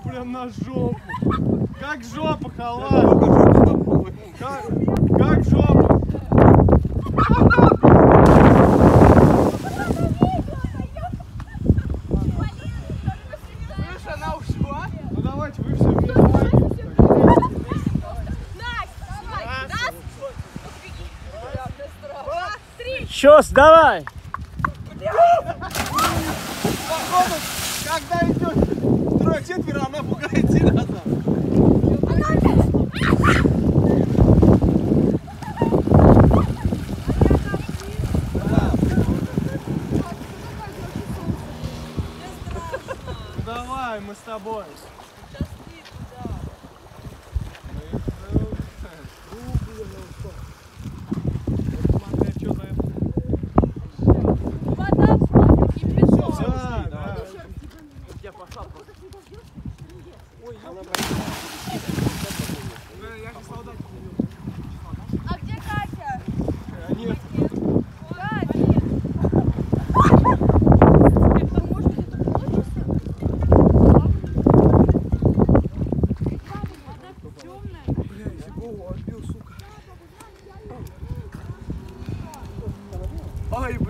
прям на жопу. Как жопа, халат. Как жопа. Выше она ушла. Ну давайте вы все вместе. Щас, давай! Походу, когда идет трое-четверо, она пугает идти назад. Ну давай, мы с тобой. А где Катя? Нет. Ай, блин.